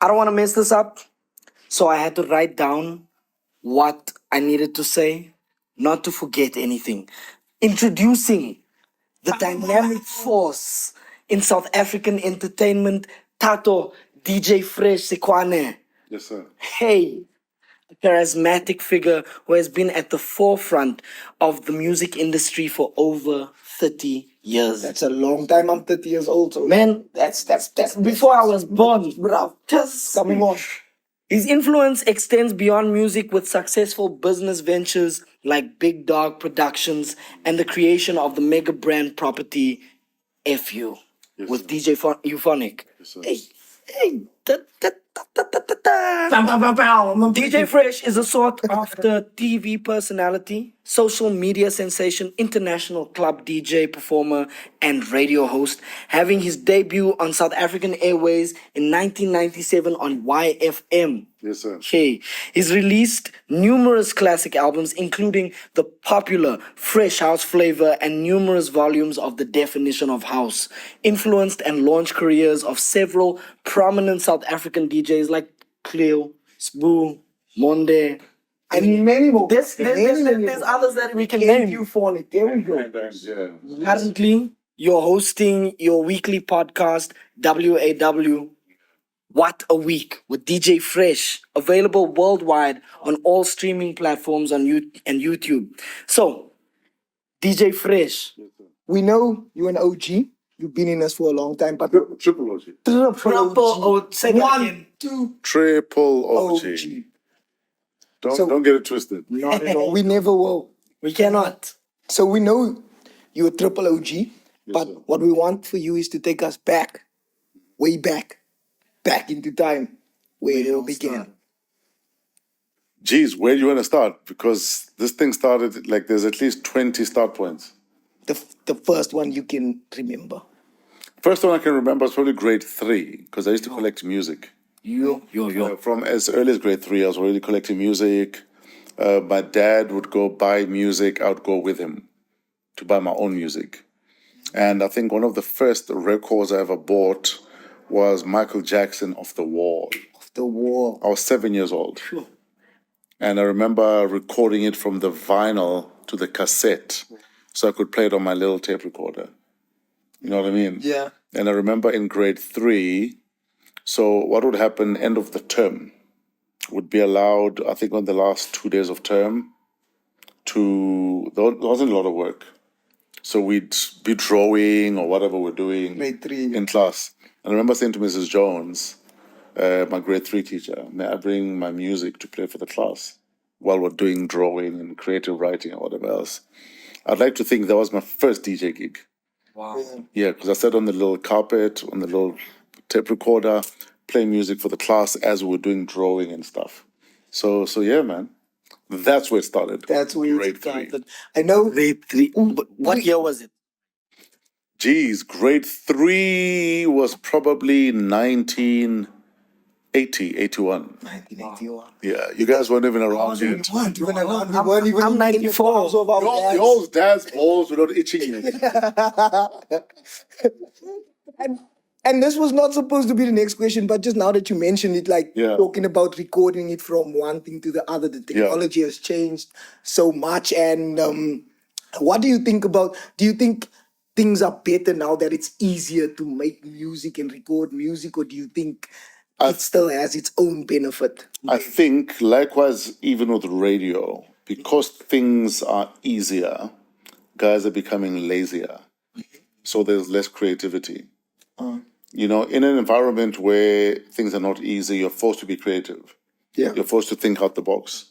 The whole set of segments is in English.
I don't want to mess this up, so I had to write down what I needed to say, not to forget anything. Introducing the dynamic force in South African entertainment, Thato DJ FRESH Sikwane. Yes, sir. Hey, a charismatic figure who has been at the forefront of the music industry for over 30 years. That's a long time. I'm 30 years old, so Man, that's before I was born, bro. just Coming on. his influence extends beyond music with successful business ventures like Big Dog Productions and the creation of the mega brand property FU with sir. DJ Euphonic. Yes, sir. Hey, DJ Fresh is a sought after TV personality, social media sensation, international club DJ, performer, and radio host, having his debut on South African Airways in 1997 on YFM. Yes, sir. Okay. He's released numerous classic albums, including the popular Fresh House Flavor and numerous volumes of The Definition of House, influenced and launched careers of several prominent South African DJs like Cleo, Spoeg, Monde, And many more. there's others that we can name. You for it. There we go. Yeah. Currently, you're hosting your weekly podcast, WAW. What a Week with DJ Fresh, available worldwide on all streaming platforms and YouTube. So, DJ Fresh, We know you're an OG. You've been in us for a long time, but Triple OG. say that One, again. two, Triple OG. OG. So- Don't get it twisted. Not at all. We never will. We cannot. So we know you're a triple OG, but sir. what we want for you is to take us back, way back into time, where it all began. Geez, where do you want to start? Because this thing started, like, there's at least 20 start points. The first one you can remember. First one I can remember was probably grade 3, because I used to collect music. Yo. From as early as grade 3, I was already collecting music. My dad would go buy music. I would go with him to buy my own music. And I think one of the first records I ever bought was Michael Jackson, Off the Wall. The war. I was 7 years old. And I remember recording it from the vinyl to the cassette so I could play it on my little tape recorder. You know what I mean? Yeah. And I remember in grade 3, so what would happen end of the term would be allowed, I think on the last 2 days of term, there wasn't a lot of work. So we'd be drawing or whatever we're doing Grade 3. in class. And I remember saying to Mrs. Jones, my grade 3 teacher, may I bring my music to play for the class while we're doing drawing and creative writing or whatever else. I'd like to think that was my first DJ gig. Wow. Yeah, because I sat on the little carpet, on the little tape recorder, playing music for the class as we were doing drawing and stuff. So yeah, man. That's where it started. That's where grade it 3. started. I know. Grade 3. What year was it? Geez, grade 3 was probably 1980, 81. 1981. Yeah, you guys weren't even around We yet. weren't even around. We weren't even I'm in the 94. palms of our The dads. old dad's balls were not itching yet. And this was not supposed to be the next question, but just now that you mentioned it, like Yeah. talking about recording it from one thing to the other, the technology has changed so much. And what do you think about? Do you think things are better now that it's easier to make music and record music, or do you think it still has its own benefit? I think, likewise, even with radio, because things are easier, guys are becoming lazier. So there's less creativity. You know, in an environment where things are not easy, you're forced to be creative. Yeah. You're forced to think out the box.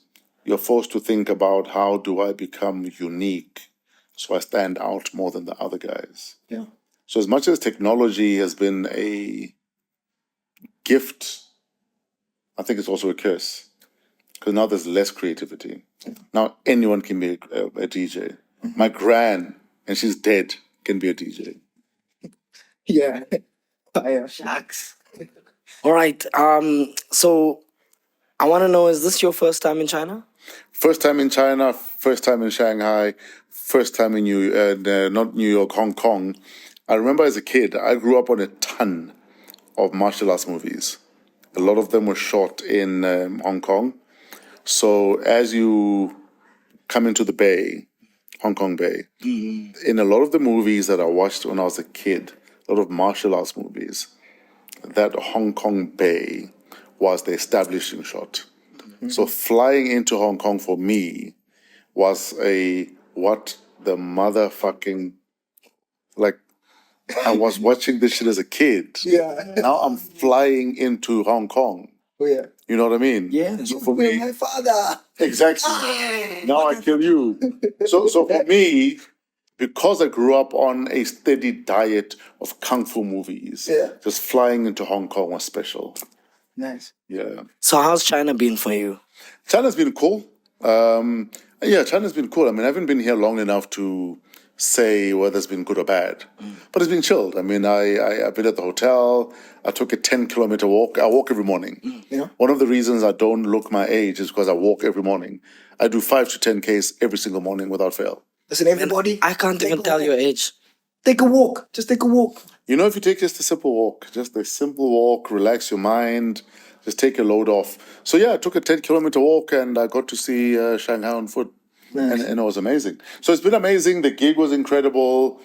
You're forced to think about how do I become unique so I stand out more than the other guys. Yeah. So as much as technology has been a gift, I think it's also a curse. Because now there's less creativity. Now anyone can be a DJ. My gran, and she's dead, can be a DJ. Yeah. Shucks. All right. So I want to know, is this your first time in China? First time in China, first time in Shanghai, first time in not New York, Hong Kong. I remember as a kid, I grew up on a ton of martial arts movies. A lot of them were shot in Hong Kong. So as you come into the Bay, Hong Kong Bay, in a lot of the movies that I watched when I was a kid, a lot of martial arts movies, that Hong Kong Bay was the establishing shot. So flying into Hong Kong for me was what the motherfucking, like, I was watching this shit as a kid. Yeah. Now I'm flying into Hong Kong. Oh yeah. You know what I mean? Yeah. So for You're me, my father. exactly. Now I kill you. So for me, because I grew up on a steady diet of kung fu movies, Yeah. just flying into Hong Kong was special. Nice. Yeah. So how's China been for you? China's been cool. Yeah, China's been cool. I mean, I haven't been here long enough to say whether it's been good or bad, but it's been chilled. I mean, I've been at the hotel. I took a 10-kilometer walk. I walk every morning. Yeah. One of the reasons I don't look my age is because I walk every morning. I do 5 to 10 Ks every single morning without fail. Listen, everybody. I can't take even a tell walk. your age. Take a walk. Just take a walk. You know, if you take just a simple walk, relax your mind, just take a load off. So yeah, I took a 10-kilometer walk and I got to see Shanghai on foot. Nice. And it was amazing. So it's been amazing. The gig was incredible.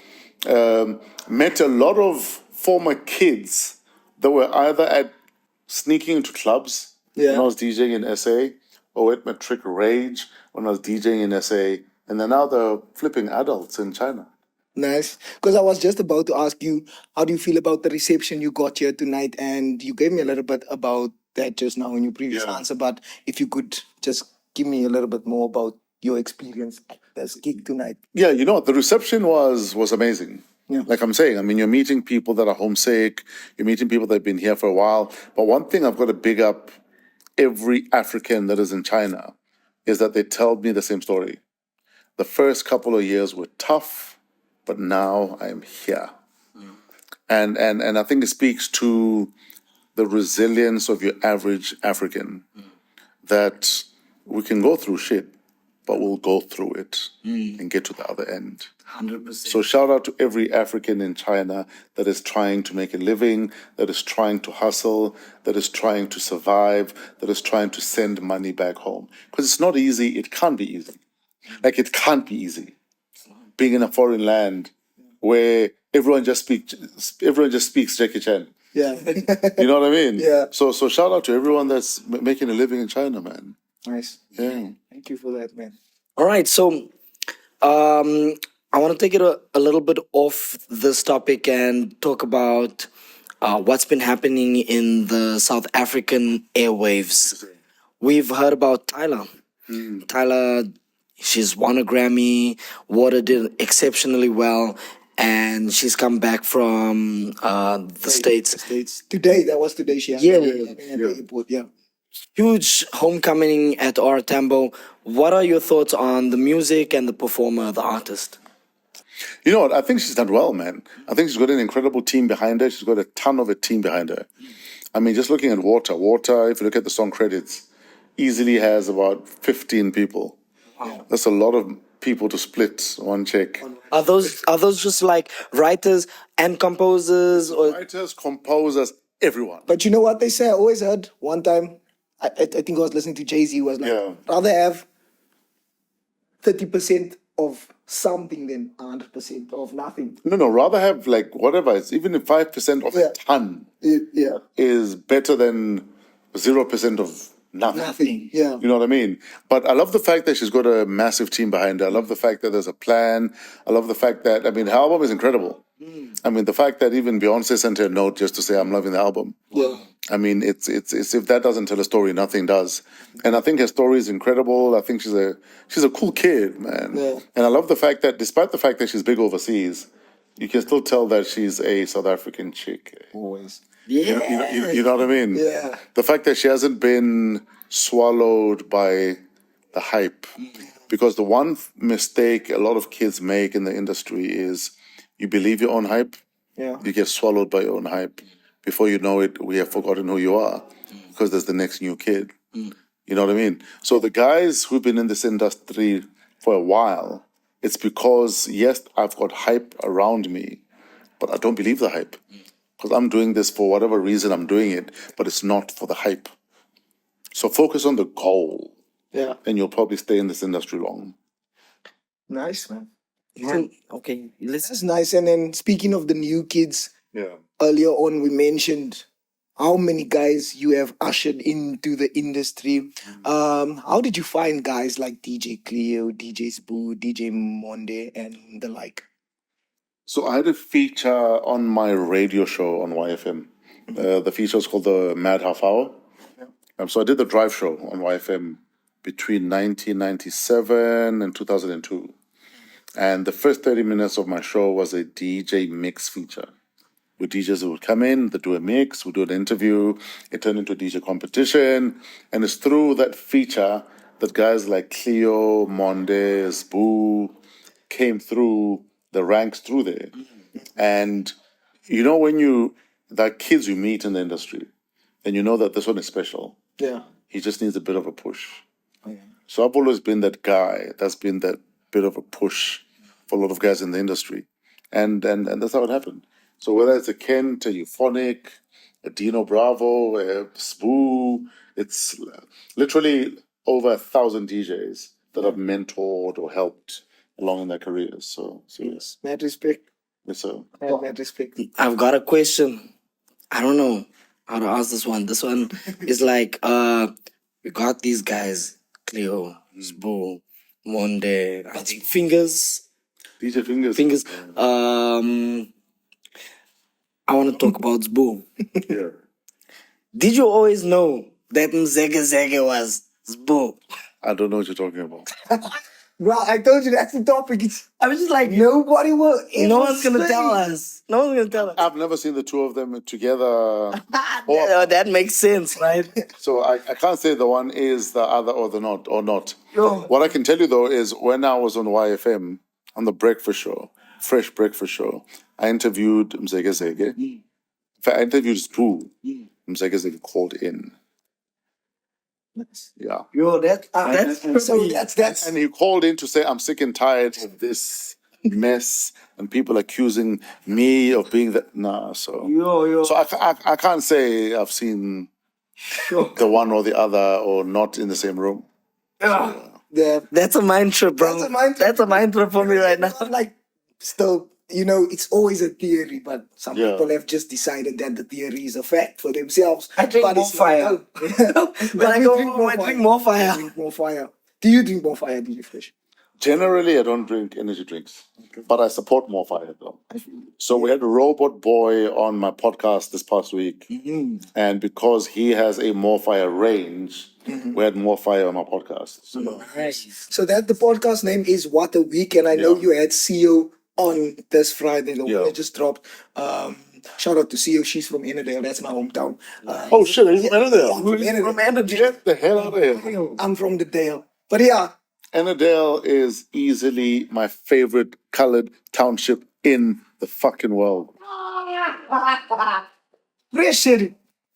Met a lot of former kids that were either sneaking into clubs when I was DJing in SA, or at Matric Rage when I was DJing in SA, and then now they're flipping adults in China. Nice. Because I was just about to ask you, how do you feel about the reception you got here tonight? And you gave me a little bit about that just now in your previous answer. But if you could just give me a little bit more about your experience at this gig tonight. Yeah, you know, the reception was amazing. Yeah. Like I'm saying, I mean, you're meeting people that are homesick, you're meeting people that have been here for a while. But one thing I've got to big up every African that is in China is that they tell me the same story. The first couple of years were tough, but now I'm here. And I think it speaks to the resilience of your average African, that we can go through shit, but we'll go through it and get to the other end. 100%. So shout out to every African in China that is trying to make a living, that is trying to hustle, that is trying to survive, that is trying to send money back home. Because it's not easy. It can't be easy. Like, it can't be easy being in a foreign land where everyone just speaks Jackie Chan. Yeah. You know what I mean? Yeah. So shout out to everyone that's making a living in China, man. Nice. Yeah. Thank you for that, man. All right, so I want to take it a little bit off this topic and talk about what's been happening in the South African airwaves. We've heard about Tyler. Tyler, she's won a Grammy. Water did exceptionally well, and she's come back from the States. Today, that was today she had Yeah. at the airport, yeah. Huge homecoming at R Tambo. What are your thoughts on the music and the performer, the artist? You know what? I think she's done well, man. I think she's got an incredible team behind her. She's got a ton of a team behind her. I mean, just looking at Water, if you look at the song credits, easily has about 15 people. Wow. That's a lot of people to split one check. Are those just like writers and composers, or Writers, composers, everyone. But you know what they say? I always heard one time, I think I was listening to Jay-Z, who was like, Yeah. rather have 30% of something than 100% of nothing. No, rather have like whatever. It's even if 5% of a ton Yeah. is better than 0% of nothing. Nothing. Yeah. You know what I mean? But I love the fact that she's got a massive team behind her. I love the fact that there's a plan. I love the fact that, I mean, her album is incredible. I mean, the fact that even Beyonce sent her a note just to say, I'm loving the album. Yeah. I mean, it's if that doesn't tell a story, nothing does. And I think her story is incredible. I think she's a cool kid, man. Yeah. And I love the fact that despite the fact that she's big overseas, you can still tell that she's a South African chick. Always. yeah, You know what I mean? Yeah. The fact that she hasn't been swallowed by the hype. Because the one mistake a lot of kids make in the industry is you believe your own hype, Yeah. you get swallowed by your own hype. Before you know it, we have forgotten who you are because there's the next new kid. You know what I mean? So the guys who've been in this industry for a while, it's because, yes, I've got hype around me, but I don't believe the hype. because I'm doing this for whatever reason I'm doing it, but it's not for the hype. So focus on the goal, Yeah. and you'll probably stay in this industry long. Nice, man. Man, okay, let's. That's nice. And then speaking of the new kids, Yeah. earlier on we mentioned how many guys you have ushered into the industry. How did you find guys like DJ Cleo, DJ Spoeg, DJ Monde, and the like? So I had a feature on my radio show on YFM. The feature is called the Mad Half Hour. So I did the drive show on YFM between 1997 and 2002. And the first 30 minutes of my show was a DJ mix feature. With DJs who would come in, they do a mix, we do an interview, it turned into a DJ competition. And it's through that feature that guys like Cleo, Monde, Spoeg came through the ranks through there. And you know, when the kids you meet in the industry, and you know that this one is special, Yeah. he just needs a bit of a push. So I've always been that guy that's been that bit of a push for a lot of guys in the industry. And that's how it happened. So whether it's a Kent, a Euphonic, a Dino Bravo, a Spoeg, it's literally over 1,000 DJs that I've mentored or helped along in their careers. So yes. Mad respect. Yes, sir. Mad respect. I've got a question. I don't know how to ask this one. This one is like, we got these guys, Cleo, Spoeg, Monde, I think Fingers. DJ Fingers. Fingers. I want to talk about Spoeg. Yeah. Did you always know that Mzege Zege was Spoeg? I don't know what you're talking about. Well, I told you that's the topic. I was just like, Nobody will. no one's gonna tell us. No one's gonna tell us. I've never seen the two of them together. Oh, that makes sense, right? So I can't say the one is the other or the not or not. Yo. What I can tell you though is when I was on YFM on the breakfast show, fresh breakfast show, I interviewed Mzege Zege. In fact, I interviewed Spoeg. Mzege Zege called in. Yeah. Yo, that's So that's And he called in to say, I'm sick and tired of this mess and people accusing me of being that. Nah, so. yo. So I can't say I've seen the one or the other or not in the same room. the That's a mind trip, bro. That's a mind trip. That's a mind trip for me right now. like still, it's always a theory, but some Yeah. people have just decided that the theory is a fact for themselves. I drink but more it's not. fire. When I go home, I drink more fire. Drink more fire. Do you drink more fire, DJ Fresh? Generally, I don't drink energy drinks, but I support more fire though. So we had a Robot Boy on my podcast this past week, and because he has a more fire range, we had more fire on our podcast. So, So that the podcast name is What a Week, and I know you had CEO on this Friday, the one that just dropped. Shout out to CEO. She's from Innerdale. That's my hometown. oh shit, he's from Annandale. I'm from Innerdale. From energy. Get the hell out of here. I'm from the Dale. But yeah, Annandale is easily my favorite colored township in the fucking world. Fresh said it.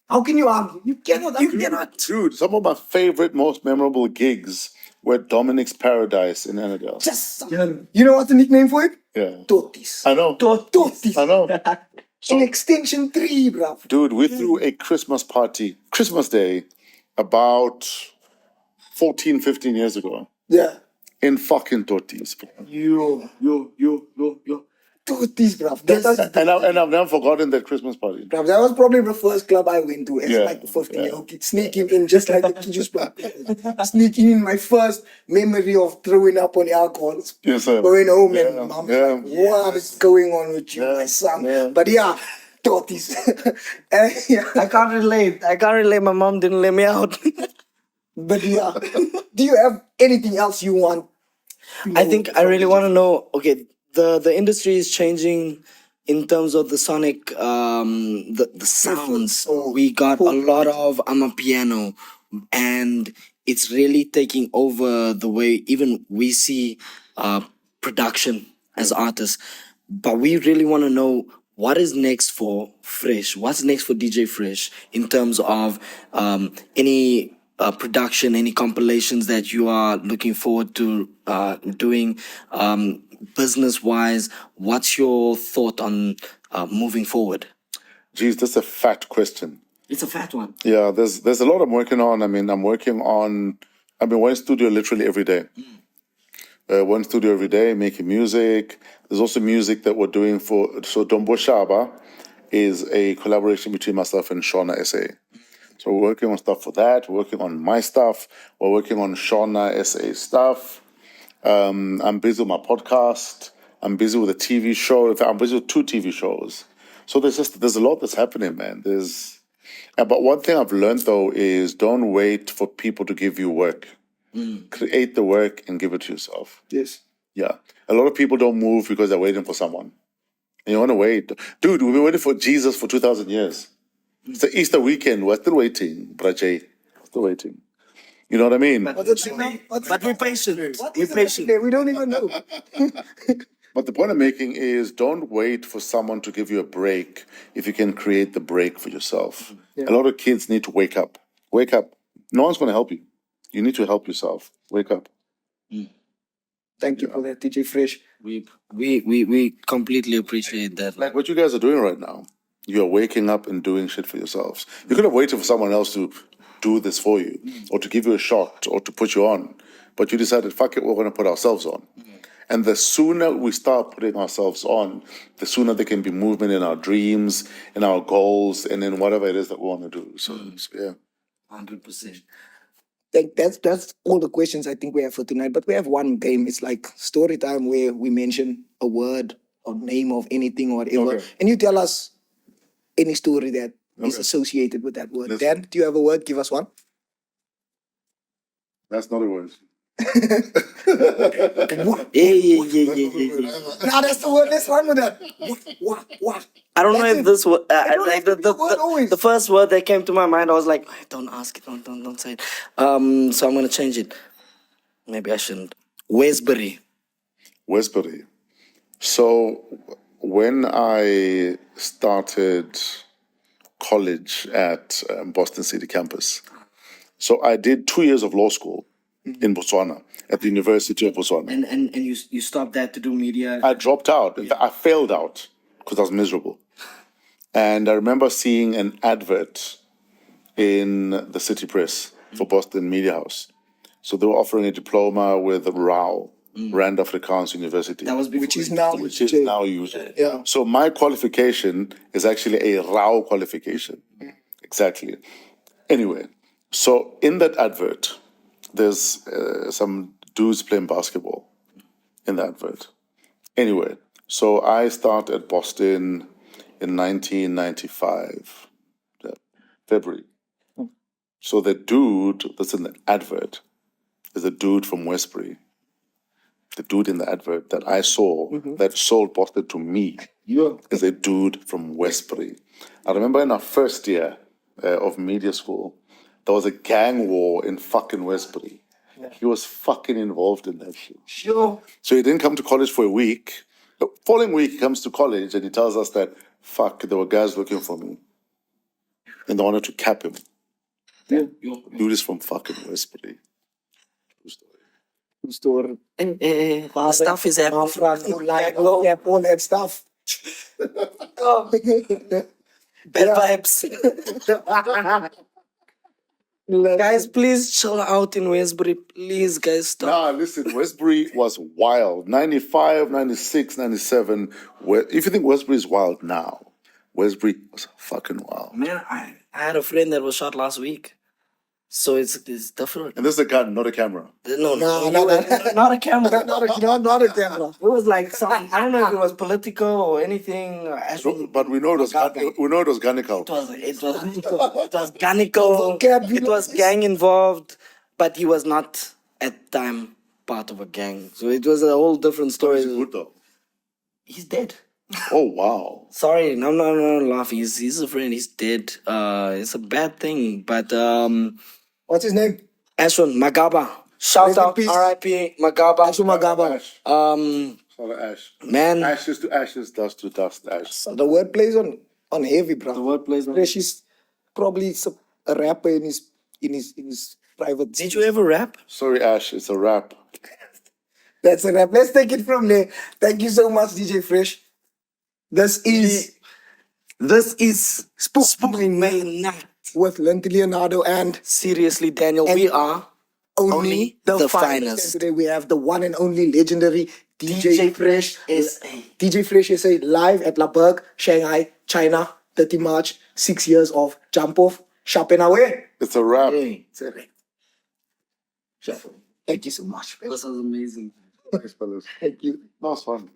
How can you argue? You cannot. You cannot. Dude, some of my favorite, most memorable gigs were Dominic's Paradise in Annandale. Just you know what's the nickname for it? Yeah. Totis. I know. Totis. I know. In extension 3, bruv. Dude, we threw a Christmas party, Christmas Day, about 14, 15 years ago Yeah. in fucking Totis. Yo. Totis, bruv. And I've never forgotten that Christmas party. Bruv, that was probably the first club I went to as Yeah, like a 15-year-old kid. Sneaking in just like the Kijus club. Sneaking in, my first memory of throwing up on alcohol. Yes, sir. Going home Yeah, and mom's yeah. like, what is going on with you, my son? yeah. But yeah, Totis. And yeah. I can't relate. My mom didn't let me out. But yeah, do you have anything else you want? I think I really want to know. Okay, the industry is changing in terms of the sonic, the sounds. We got a lot of amapiano, and it's really taking over the way even we see production as artists. But we really want to know what is next for Fresh. What's next for DJ Fresh in terms of any production, any compilations that you are looking forward to doing business-wise? What's your thought on moving forward? Geez, that's a fat question. It's a fat one. Yeah, there's a lot I'm working on. I mean, I've been one studio literally every day. One studio every day, making music. There's also music that we're doing so Dombo Shaba is a collaboration between myself and Shauna SA. So we're working on stuff for that. We're working on my stuff. We're working on Shauna SA stuff. I'm busy with my podcast. I'm busy with a TV show. In fact, I'm busy with 2 TV shows. So there's a lot that's happening, man. But one thing I've learned though is don't wait for people to give you work. Create the work and give it to yourself. Yes. Yeah. A lot of people don't move because they're waiting for someone. And you want to wait. Dude, we've been waiting for Jesus for 2,000 years. It's the Easter weekend. We're still waiting, Brajay. Still waiting. You know what I mean? But we're patient. We're patient. We don't even know. But the point I'm making is don't wait for someone to give you a break if you can create the break for yourself. Yeah. A lot of kids need to wake up. Wake up. No one's going to help you. You need to help yourself. Wake up. Thank you for that, DJ Fresh. We completely appreciate that. Like what you guys are doing right now. You're waking up and doing shit for yourselves. You could have waited for someone else to do this for you or to give you a shot or to put you on. But you decided, fuck it, we're going to put ourselves on. And the sooner we start putting ourselves on, the sooner there can be movement in our dreams, in our goals, and in whatever it is that we want to do. So yeah. 100%. That's all the questions I think we have for tonight. But we have one game. It's like story time where we mention a word or name of anything or whatever. Okay. And you tell us any story that is associated with that word. Dan, do you have a word? Give us one. That's not a word. Now that's the word. Let's run with that. What? I don't know if this word, don't like have to be the word always. the first word that came to my mind, I was like, don't ask it, don't say it. So I'm gonna change it. Maybe I shouldn't. Westbury. Westbury. So when I started college at Boston City campus, so I did 2 years of law school in Botswana at the University of Botswana. And you stopped that to do media. I dropped out. In fact, I failed out because I was miserable. And I remember seeing an advert in the city press for Boston Media House. So they were offering a diploma with RAU, Rand Afrikaans University. That was before Which is now used. Yeah. So my qualification is actually a RAU qualification. Exactly. Anyway, so in that advert, there's some dudes playing basketball in the advert. Anyway, so I started at Boston in 1995, February. So the dude that's in the advert is a dude from Westbury. The dude in the advert that I saw that sold Boston to me is a dude from Westbury. I remember in our first year of media school, there was a gang war in fucking Westbury. He was fucking involved in that shit. Sure. So he didn't come to college for a week. The following week, he comes to college and he tells us that, fuck, there were guys looking for me. And they wanted to cap him. Dude is from fucking Westbury. True story. Stuff is happening. Yeah, all that stuff. Bad vibes. Guys, please chill out in Westbury. Please, guys, stop. Nah, listen, Westbury was wild. 95, 96, 97. If you think Westbury is wild now, Westbury was fucking wild. Man, I had a friend that was shot last week. So it's different. And this is a gun, not a camera. No, Not a camera. not a camera. It was like something, I don't know if it was political or anything. But we know it was Ganical. It was ganical. It was gang involved, but he was not at the time part of a gang. So it was a whole different story. Is he good though? He's dead. Oh wow. Sorry, no, laughing. He's a friend. He's dead. It's a bad thing, but What's his name? Ashwin Magaba. Shout Rest in out, peace. R.I.P. Magaba. Ashwin Magaba. Sorry, ash. Man. Ashes to ashes, dust to dust, ash. So the word plays on heavy, bro. The word plays on. Fresh is probably a rapper in his private. Did you ever rap? Sorry, Ash, it's a rap. That's a rap. Let's take it from there. Thank you so much, DJ Fresh. This is This is Spoeg Main Night. with Linty Leonardo and Seriously, Daniel, And we are only the finest. And today we have the one and only legendary DJ Fresh SA. DJ Fresh SA live at La Berg, Shanghai, China, 30 March, 6 years of jump off, sharp and away. It's a wrap. Hey, It's a wrap. Chef, thank you so much. this was amazing. Thanks, fellas. Thank you. That was fun.